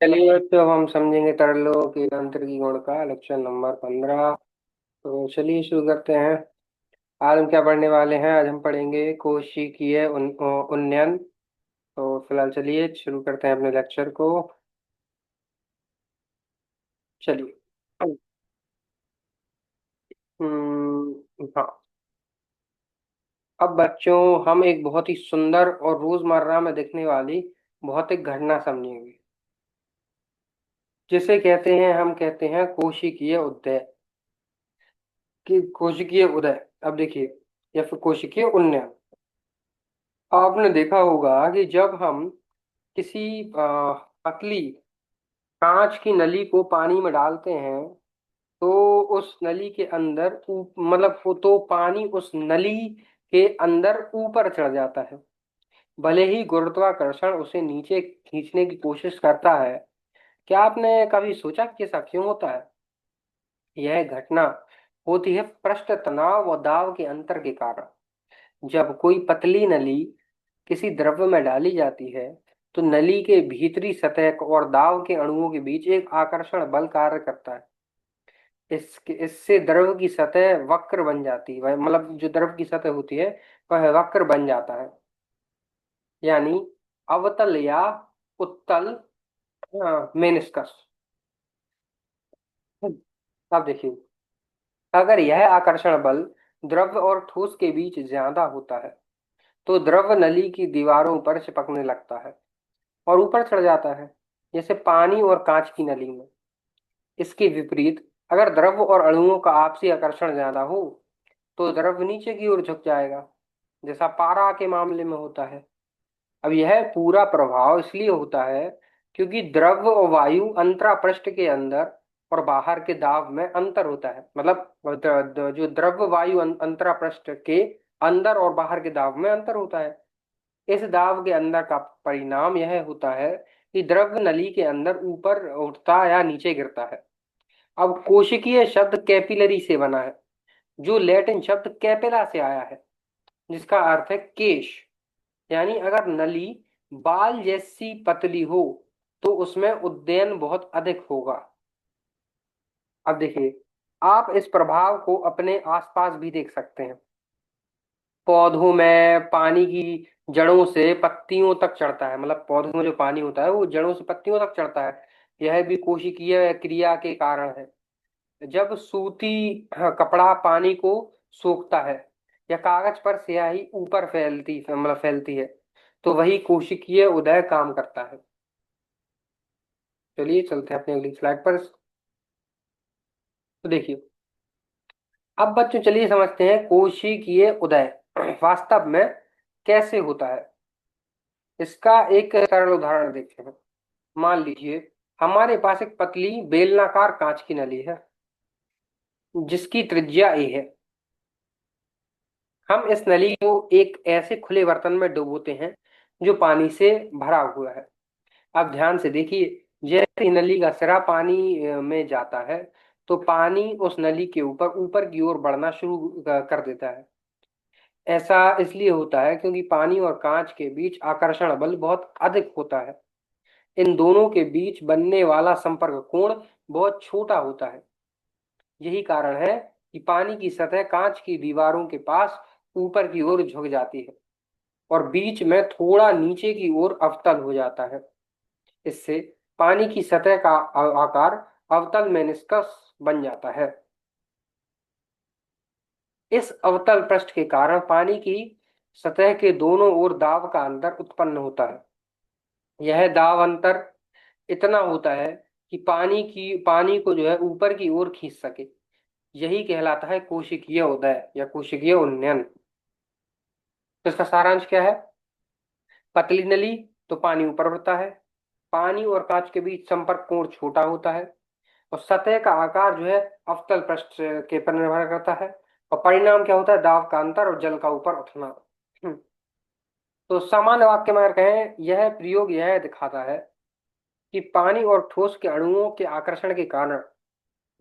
चलिए तो हम समझेंगे तरलों के यांत्रिकी गुण का लेक्चर नंबर 15। तो चलिए शुरू करते हैं। आज हम क्या पढ़ने वाले हैं? आज हम पढ़ेंगे कोशिकीय उन्नयन। तो फिलहाल चलिए शुरू करते हैं अपने लेक्चर को। चलिए। हाँ। अब बच्चों, हम एक बहुत ही सुंदर और रोजमर्रा में दिखने वाली भौतिक घटना समझेंगे, जिसे कहते हैं, हम कहते हैं कोशिकीय उदय। कि कोशिकीय उदय, अब देखिए, या फिर कोशिकीय उन्नयन। आपने देखा होगा कि जब हम किसी पतली कांच की नली को पानी में डालते हैं, तो उस नली के अंदर मतलब तो पानी उस नली के अंदर ऊपर चढ़ जाता है। भले ही गुरुत्वाकर्षण उसे नीचे खींचने की कोशिश करता है। क्या आपने कभी सोचा कि ऐसा क्यों होता है? यह घटना होती है पृष्ठ तनाव और दाब के अंतर के कारण। जब कोई पतली नली किसी द्रव्य में डाली जाती है, तो नली के भीतरी सतह और दाब के अणुओं के बीच एक आकर्षण बल कार्य करता है। इसके इससे द्रव की सतह वक्र बन जाती है, मतलब जो द्रव की सतह होती है वह वक्र बन जाता है। यानी अवतल या उत्तल मेनिस्कस। अब देखिए, अगर यह आकर्षण बल द्रव और ठोस के बीच ज्यादा होता है, तो द्रव नली की दीवारों पर चिपकने लगता है और ऊपर चढ़ जाता है, जैसे पानी और कांच की नली में। इसके विपरीत, अगर द्रव और अणुओं का आपसी आकर्षण ज्यादा हो, तो द्रव नीचे की ओर झुक जाएगा, जैसा पारा के मामले में होता है। अब यह पूरा प्रभाव इसलिए होता है क्योंकि द्रव और वायु अंतरा पृष्ठ के अंदर और बाहर के दाब में अंतर होता है। मतलब जो द्रव वायु अंतरा पृष्ठ के अंदर और बाहर के दाब में अंतर होता है। इस दाब के अंदर का परिणाम यह होता है कि द्रव नली के अंदर ऊपर उठता या नीचे गिरता है। अब कोशिकीय शब्द कैपिलरी से बना है, जो लैटिन शब्द कैपेला से आया है, जिसका अर्थ है केश। यानी अगर नली बाल जैसी पतली हो, तो उसमें उद्दयन बहुत अधिक होगा। अब देखिए, आप इस प्रभाव को अपने आसपास भी देख सकते हैं। पौधों में पानी की जड़ों से पत्तियों तक चढ़ता है। मतलब पौधों में जो पानी होता है वो जड़ों से पत्तियों तक चढ़ता है। यह भी कोशिकीय क्रिया के कारण है। जब सूती कपड़ा पानी को सोखता है, या कागज पर स्याही ऊपर फैलती है, तो वही कोशिकीय उदय काम करता है। चलिए चलते हैं अपनी अगली स्लाइड पर। तो देखिए, अब बच्चों चलिए समझते हैं कोशिकीय उदय वास्तव में कैसे होता है। इसका एक सरल उदाहरण देखते हैं। मान लीजिए, हमारे पास एक पतली बेलनाकार कांच की नली है, जिसकी त्रिज्या ए है। हम इस नली को एक ऐसे खुले बर्तन में डुबोते हैं जो पानी से भरा हुआ है। अब ध्यान से देखिए, जैसे ही नली का सिरा पानी में जाता है, तो पानी उस नली के ऊपर ऊपर की ओर बढ़ना शुरू कर देता है। ऐसा इसलिए होता है क्योंकि पानी और कांच के बीच आकर्षण बल बहुत अधिक होता है। इन दोनों के बीच बनने वाला संपर्क कोण बहुत छोटा होता है। यही कारण है कि पानी की सतह कांच की दीवारों के पास ऊपर की ओर झुक जाती है और बीच में थोड़ा नीचे की ओर अवतल हो जाता है। इससे पानी की सतह का आकार अवतल मेनिस्कस बन जाता है। इस अवतल पृष्ठ के कारण पानी की सतह के दोनों ओर दाब का अंतर उत्पन्न होता है। यह दाब अंतर इतना होता है कि पानी को जो है ऊपर की ओर खींच सके। यही कहलाता है कोशिकीय उदय या कोशिकीय उन्नयन। तो इसका सारांश क्या है? पतली नली तो पानी ऊपर उठता है, पानी और कांच के बीच संपर्क कोण छोटा होता है, और सतह का आकार जो है अवतल पृष्ठ के पर निर्भर करता है। और परिणाम क्या होता है? दाब का अंतर और जल का ऊपर उठना। तो सामान्य वाक्य में अगर कहें, यह प्रयोग यह दिखाता है कि पानी और ठोस के अणुओं के आकर्षण के कारण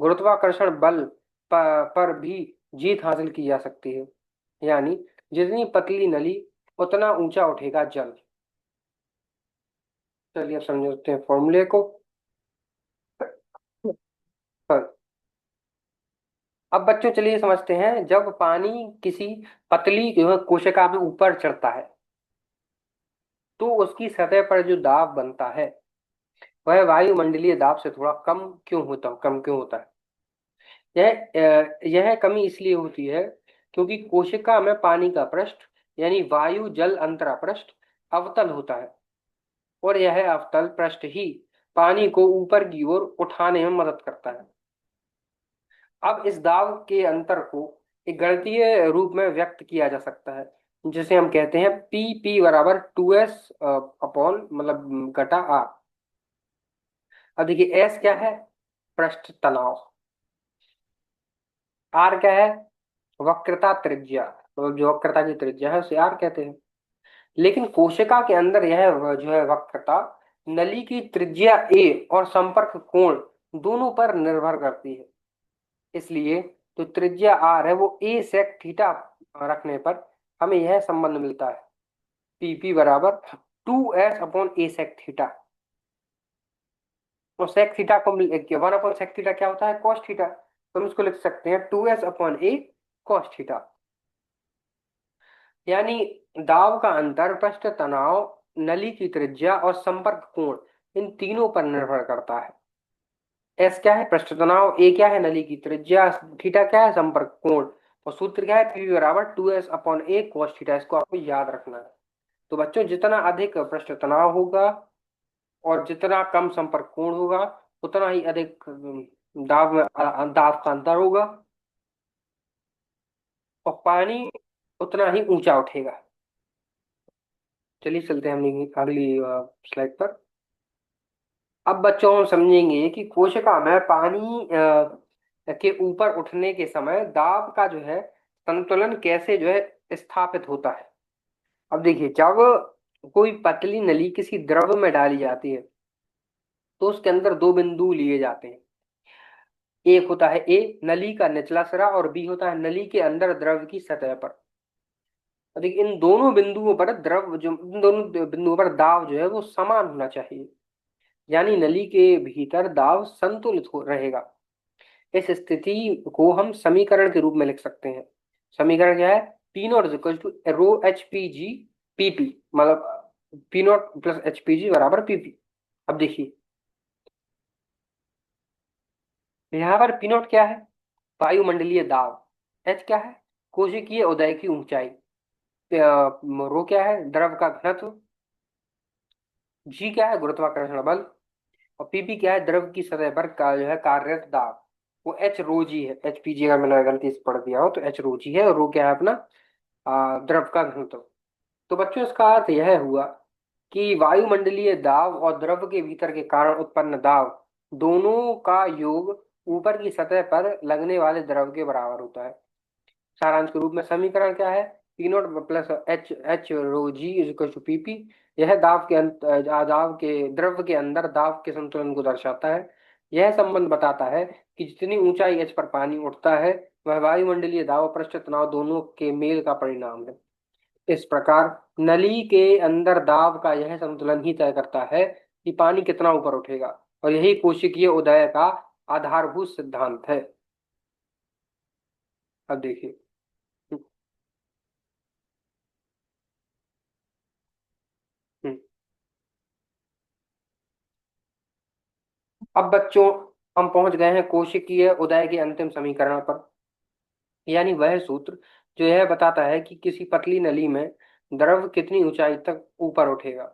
गुरुत्वाकर्षण बल पर भी जीत हासिल की जा सकती है। यानी जितनी पतली नली, उतना ऊंचा उठेगा जल। चलिए अब समझते हैं फॉर्मूले को। अब बच्चों चलिए समझते हैं, जब पानी किसी पतली जो है कोशिका में ऊपर चढ़ता है तो उसकी सतह पर जो दाब बनता है वह वायुमंडलीय दाब से थोड़ा कम क्यों होता है? यह कमी इसलिए होती है क्योंकि कोशिका में पानी का पृष्ठ यानी वायु जल अंतरा पृष्ठ अवतल होता है, और यह अवतल पृष्ठ ही पानी को ऊपर की ओर उठाने में मदद करता है। अब इस दाब के अंतर को एक गणितीय रूप में व्यक्त किया जा सकता है, जिसे हम कहते हैं पी पी बराबर 2s अपॉन मतलब घटा आर। अब देखिए एस क्या है? पृष्ठ तनाव। आर क्या है? वक्रता त्रिज्या, मतलब जो वक्रता की त्रिज्या है उसे आर कहते हैं। लेकिन कोशिका के अंदर यह जो है वक्रता नली की त्रिज्या ए और संपर्क कोण दोनों पर निर्भर करती है। इसलिए जो त्रिज्या आर है वो ए सेक थीटा रखने पर हमें यह संबंध मिलता है, पीपी बराबर 2s अपॉन ए सेक थीटा। और सेक थीटा को 1 अपॉन सेक थीटा क्या होता है? Cos theta. तो हम इसको लिख सकते हैं 2s अपॉन ए कॉस थीटा। यानी दाब का अंतर पृष्ठ तनाव, नली की त्रिज्या और संपर्क कोण इन तीनों पर निर्भर करता है। एस क्या है? पृष्ठ तनाव। ए क्या है? नली की त्रिज्या। थीटा क्या है? संपर्क कोण। और सूत्र क्या है? पी बराबर 2s अपॉन ए कॉस थीटा। इसको आपको याद रखना है। तो बच्चों जितना अधिक पृष्ठ तनाव होगा और जितना कम संपर्क कोण होगा उतना ही अधिक दाब का अंतर होगा, और पानी उतना ही ऊंचा उठेगा। चलिए चलते हैं हम अगली स्लाइड पर। अब बच्चों हम समझेंगे कि कोशिका में पानी के ऊपर उठने के समय दाब का जो है संतुलन कैसे जो है स्थापित होता है। अब देखिए, जब कोई पतली नली किसी द्रव में डाली जाती है तो उसके अंदर दो बिंदु लिए जाते हैं। एक होता है ए, नली का निचला सिरा, और बी होता है नली के अंदर द्रव की सतह पर। अब देखिए, इन दोनों बिंदुओं पर इन दोनों बिंदुओं पर दाब जो है वो समान होना चाहिए, यानी नली के भीतर दाब संतुलित हो रहेगा। इस स्थिति को हम समीकरण के रूप में लिख सकते हैं। समीकरण क्या है? P naught is equal to rho H P G P P, मतलब P naught plus H P G बराबर पी पी। अब देखिए यहाँ पर पी नॉट क्या है? वायुमंडलीय दाब। एच क्या है? कोशिकीय उदय की ऊंचाई। रो क्या है? द्रव का घनत्व। जी क्या है? गुरुत्वाकर्षण बल। और पीपी क्या है? द्रव की सतह पर का जो है कार्यरत दाब। वो एच रो जी है। एच पी जी अगर मैंने गलती से पढ़ दिया हो तो एच रो जी है, और रो क्या है अपना? द्रव का घनत्व। तो बच्चों इसका अर्थ यह हुआ कि वायुमंडलीय दाब और द्रव के भीतर के कारण उत्पन्न दाब दोनों का योग ऊपर की सतह पर लगने वाले द्रव के बराबर होता है। सारांश के रूप में समीकरण क्या है? P naught plus H H rho G is equal to P P. यह दाब के द्रव के अंदर दाब के संतुलन को दर्शाता है। यह संबंध बताता है कि जितनी ऊंचाई एच पर पानी उठता है वह वायुमंडलीय दाब और पृष्ठ तनाव दोनों के मेल का परिणाम है। इस प्रकार नली के अंदर दाब का यह संतुलन ही तय करता है कि पानी कितना ऊपर उठेगा, और यही कोशिकीय उदय का आधारभूत सिद्धांत है। अब देखिए। हम्म, हम्म। अब बच्चों हम पहुंच गए हैं कोशिकीय उदय के अंतिम समीकरण पर, यानी वह सूत्र जो यह बताता है कि किसी पतली नली में द्रव कितनी ऊंचाई तक ऊपर उठेगा।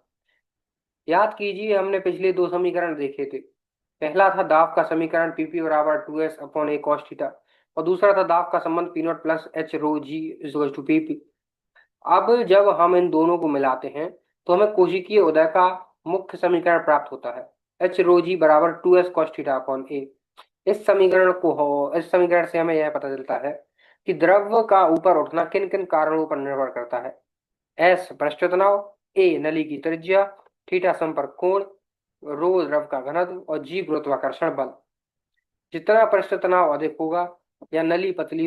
याद कीजिए, हमने पिछले दो समीकरण देखे थे। पहला था दाब का समीकरण पीपी बराबर 2s अपॉन ए कॉस थीटा, और दूसरा था दाब का संबंध P naught plus H rho G is to PP. अब जब हम इन दोनों को मिलाते हैं तो हमें कोशिकीय उदय का मुख्य समीकरण प्राप्त होता है, एच रो जी बराबर 2s कॉस थीटा अपॉन ए। इस समीकरण से हमें यह पता चलता है कि द्रव का ऊपर उठना किन किन कारणों पर निर्भर करता है। एस पृष्ठ तनाव, ए नली की त्रिज्या, थीटा संपर्क कोण, रो द्रव का घनत्व, और जी गुरुत्वाकर्षण बल। जितना पृष्ठ तनाव अधिक होगा या नली पतली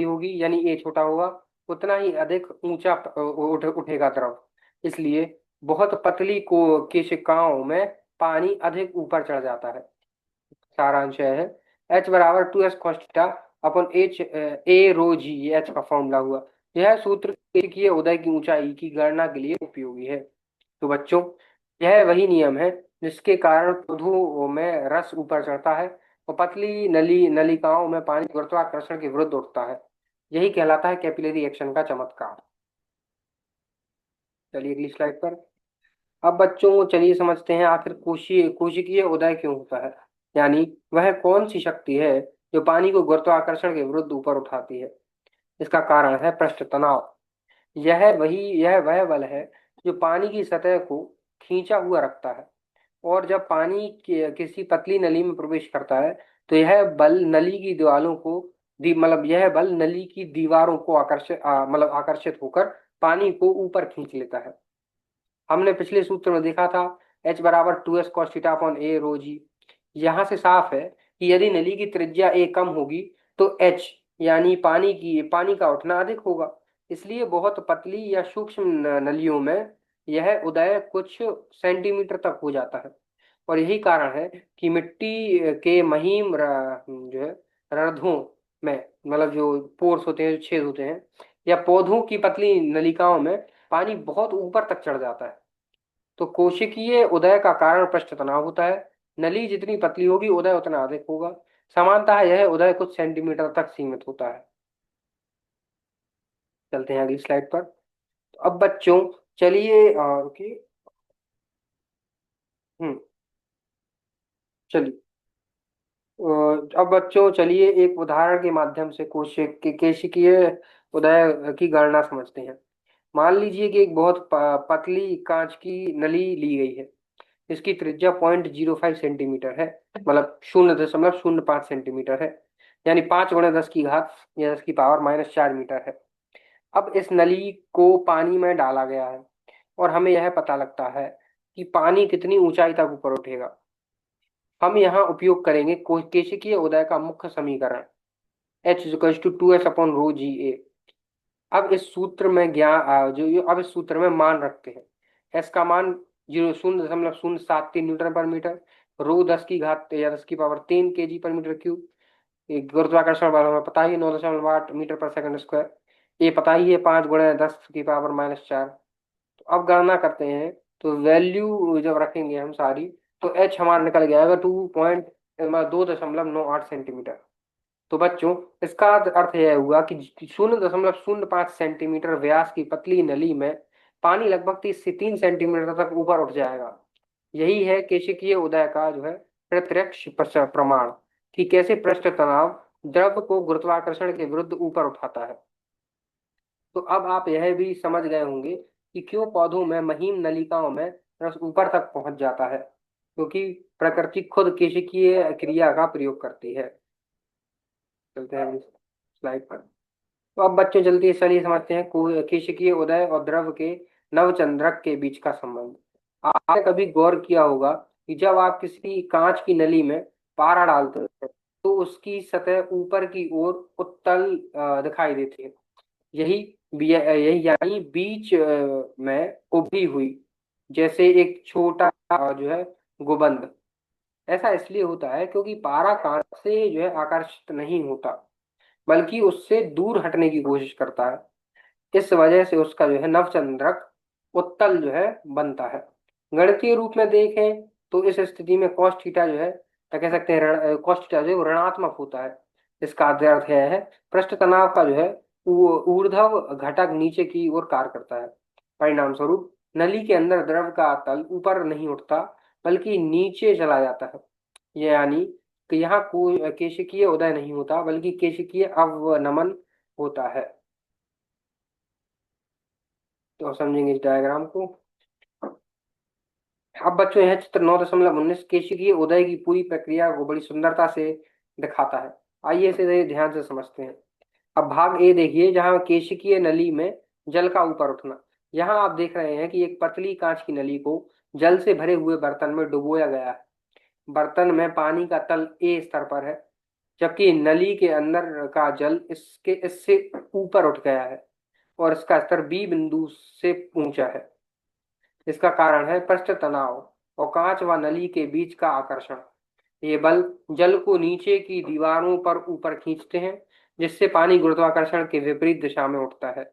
होगी यानी ए छोटा होगा, उतना ही अधिक ऊंचा उठेगा द्रव। इसलिए बहुत पतली को केशिकाओं में पानी अधिक ऊपर चढ़ जाता है। सारांश यह है, एच बराबर 2s cos theta upon H A rho G, ये एच का फॉर्मूला हुआ। यह सूत्र केशिकीय उदय की ऊंचाई की गणना के लिए उपयोगी है। तो बच्चों, यह वही नियम है जिसके कारण पौधों में रस ऊपर चढ़ता है और पतली नलिकाओं में पानी गुरुत्वाकर्षण के विरुद्ध उठता है। यही कहलाता है कैपिलरी एक्शन का चमत्कार। चलिए अगली स्लाइड पर। अब बच्चों चलिए समझते हैं आखिर कोशिकीय उदय क्यों होता है, यानी वह कौन सी शक्ति है जो पानी को गुरुत्वाकर्षण के विरुद्ध ऊपर उठाती है। इसका कारण है पृष्ठ तनाव। यह वह बल है जो पानी की सतह को खींचा हुआ रखता है। और जब पानी किसी पतली नली में प्रवेश करता है तो यह बल नली की दीवारों को मतलब यह बल नली की दीवारों को आकर्षित होकर पानी को ऊपर खींच लेता है। हमने पिछले सूत्र में देखा था H बराबर 2s cos theta upon a रो जी। यहाँ से साफ है कि यदि नली की त्रिज्या a कम होगी तो H यानी पानी का उठना अधिक होगा। इसलिए बहुत पतली या सूक्ष्म नलियों में यह उदय कुछ सेंटीमीटर तक हो जाता है। और यही कारण है कि मिट्टी के महीन जो है रंध्रों में, मतलब जो पोर्स होते हैं, जो छेद होते हैं, या पौधों की पतली नलिकाओं में पानी बहुत ऊपर तक चढ़ जाता है। तो कोशिकीय उदय का कारण पृष्ठ तनाव होता है। नली जितनी पतली होगी उदय उतना अधिक होगा। सामान्यतः यह उदय कुछ सेंटीमीटर तक सीमित होता है। चलते हैं अगली स्लाइड पर। तो अब बच्चों चलिए रुकिए। हम्म चलिए अब बच्चों चलिए एक उदाहरण के माध्यम से केशिकीय उदय की गणना समझते हैं। मान लीजिए कि एक बहुत पतली कांच की नली ली गई है। इसकी त्रिज्या 0.05 सेंटीमीटर है, मतलब 0.05 सेंटीमीटर है, यानी 5 × 10 की घात या 10 की पावर -4 मीटर है। अब इस नली को पानी में डाला गया है और हमें यह पता लगता है कि पानी कितनी ऊंचाई तक ऊपर उठेगा। हम यहाँ उपयोग करेंगे केशिकीय उदय का मुख्य समीकरण H = 2s/ρ(Ga)। अब इस सूत्र में मान रखते हैं। एस का मान 0.073 न्यूटन पर मीटर, रो 10 की घात या 10 की पावर 3 kg/मीटर क्यूब। एक गुरुत्वाकर्षण बल हमें पता ही है 9.8 मीटर पर सेकंड स्क्वायर। ये पता ही है 5 × 10 की पावर -4। तो अब गणना करते हैं। तो वैल्यू जब रखेंगे हम सारी, तो एच हमारा निकल गया है 2.98 सेंटीमीटर। तो बच्चों इसका अर्थ यह हुआ कि 0.05 सेंटीमीटर व्यास की पतली नली में पानी लगभग 30 से 3 सेंटीमीटर तक ऊपर उठ जाएगा। यही है केशिकीय उदय का जो है प्रत्यक्ष प्रमाण कि कैसे पृष्ठ तनाव द्रव को गुरुत्वाकर्षण के विरुद्ध ऊपर उठाता है। तो अब आप यह भी समझ गए होंगे कि क्यों पौधों में महीन नलिकाओं में रस ऊपर तक पहुंच जाता है, क्योंकि प्रकृति खुद केशिकीय क्रिया का प्रयोग करती है। चलते हैं स्लाइड पर। तो अब बच्चों जल्दी चलिए समझते हैं केशिकीय उदय और द्रव के नवचंद्रक के बीच का संबंध। आपने कभी गौर किया होगा कि जब आप किसी कांच की नली में पारा डालते हैं तो उसकी सतह ऊपर की ओर उत्तल दिखाई देती है। यही यानी बीच में उभी हुई, जैसे एक छोटा जो है गुबंद। ऐसा इसलिए होता है क्योंकि पारा कांच से जो है आकर्षित नहीं होता, बल्कि उससे दूर हटने की कोशिश करता है। इस वजह से उसका जो है नवचंद्रक उत्तल जो है बनता है। गणितीय रूप में देखें तो इस स्थिति में cos थीटा जो है, क्या कह सकते हैं, cos थीटा जो है वो ऋणात्मक होता है। इसका अर्थ है पृष्ठ तनाव का जो है ऊर्ध्व घटक नीचे की ओर कार्य करता है। परिणाम स्वरूप नली के अंदर द्रव का तल ऊपर नहीं उठता, बल्कि नीचे चला जाता है। यानी कि यहाँ कोई केशिकीय उदय नहीं होता, बल्कि केशिकीय अवनमन होता है। तो समझेंगे इस डायग्राम को। अब बच्चों यह चित्र 9.19 केशिकीय उदय की पूरी प्रक्रिया को बड़ी सुंदरता से दिखाता है। आइए इसे ध्यान से समझते हैं। अब भाग ए देखिए, जहाँ केशिकीय नली में जल का ऊपर उठना। यहाँ आप देख रहे हैं कि एक पतली कांच की नली को जल से भरे हुए बर्तन में डुबोया गया है। बर्तन में पानी का तल ए स्तर पर है, जबकि नली के अंदर का जल इससे ऊपर उठ गया है और इसका स्तर बी बिंदु से ऊंचा है। इसका कारण है पृष्ठ तनाव और कांच व नली के बीच का आकर्षण। ये बल जल को नीचे की दीवारों पर ऊपर खींचते हैं जिससे पानी गुरुत्वाकर्षण के विपरीत दिशा में उठता है।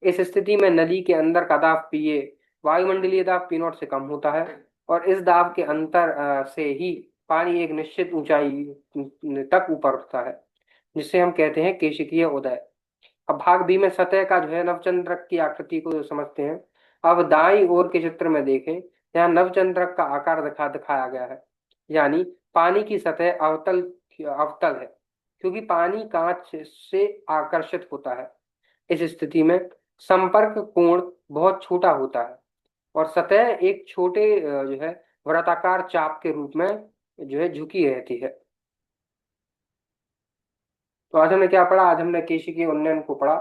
इस स्थिति में नली के अंदर का दाब पीए वायुमंडलीय दाब पी नॉट से कम होता है, और इस दाब के अंतर से ही पानी एक निश्चित ऊंचाई तक ऊपर उठता है, जिसे हम कहते हैं केशिकीय उदय। अब भाग बी में सतह का जो है नवचंद्रक की आकृति को समझते हैं। अब दाईं ओर के चित्र में देखें, यहाँ नवचंद्रक का आकार दिखाया गया है, यानी पानी की सतह अवतल अवतल है, क्योंकि पानी कांच से आकर्षित होता है। इस स्थिति में संपर्क कोण बहुत छोटा होता है, और सतह एक छोटे जो है वृत्ताकार चाप के रूप में जो है झुकी रहती है। तो आज हमने क्या पढ़ा? आज हमने केशिकीय उन्नयन को पढ़ा।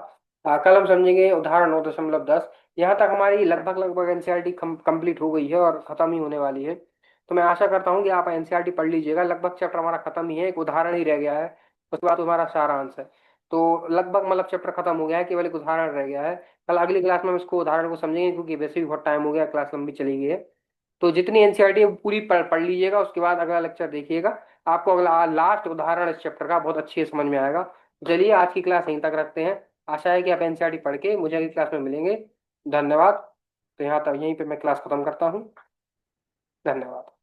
कल हम समझेंगे उदाहरण 9.10। यहाँ तक हमारी लगभग लगभग एनसीईआरटी कंप्लीट हो गई है और खत्म ही होने वाली है। तो मैं आशा करता हूँ कि आप एनसीईआरटी पढ़ लीजिएगा। लगभग चैप्टर हमारा खत्म ही है, एक उदाहरण ही रह गया है, उसके बाद हमारा सारांश है। तो लगभग मतलब चैप्टर खत्म हो गया है, केवल एक उदाहरण रह गया है। कल अगली क्लास में हम इसको उदाहरण को समझेंगे, क्योंकि वैसे भी बहुत टाइम हो गया, क्लास लंबी चली गई है। तो जितनी एनसीईआरटी है वो पूरी पढ़ लीजिएगा, उसके बाद अगला लेक्चर देखिएगा। आपको अगला लास्ट उदाहरण इस चैप्टर का बहुत अच्छे से समझ में आएगा। चलिए आज की क्लास यहीं तक रखते हैं। आशा है कि आप एनसीईआरटी पढ़ के मुझे अगली क्लास में मिलेंगे। धन्यवाद। तो यहाँ तक यहीं पे मैं क्लास खत्म करता हूँ। धन्यवाद।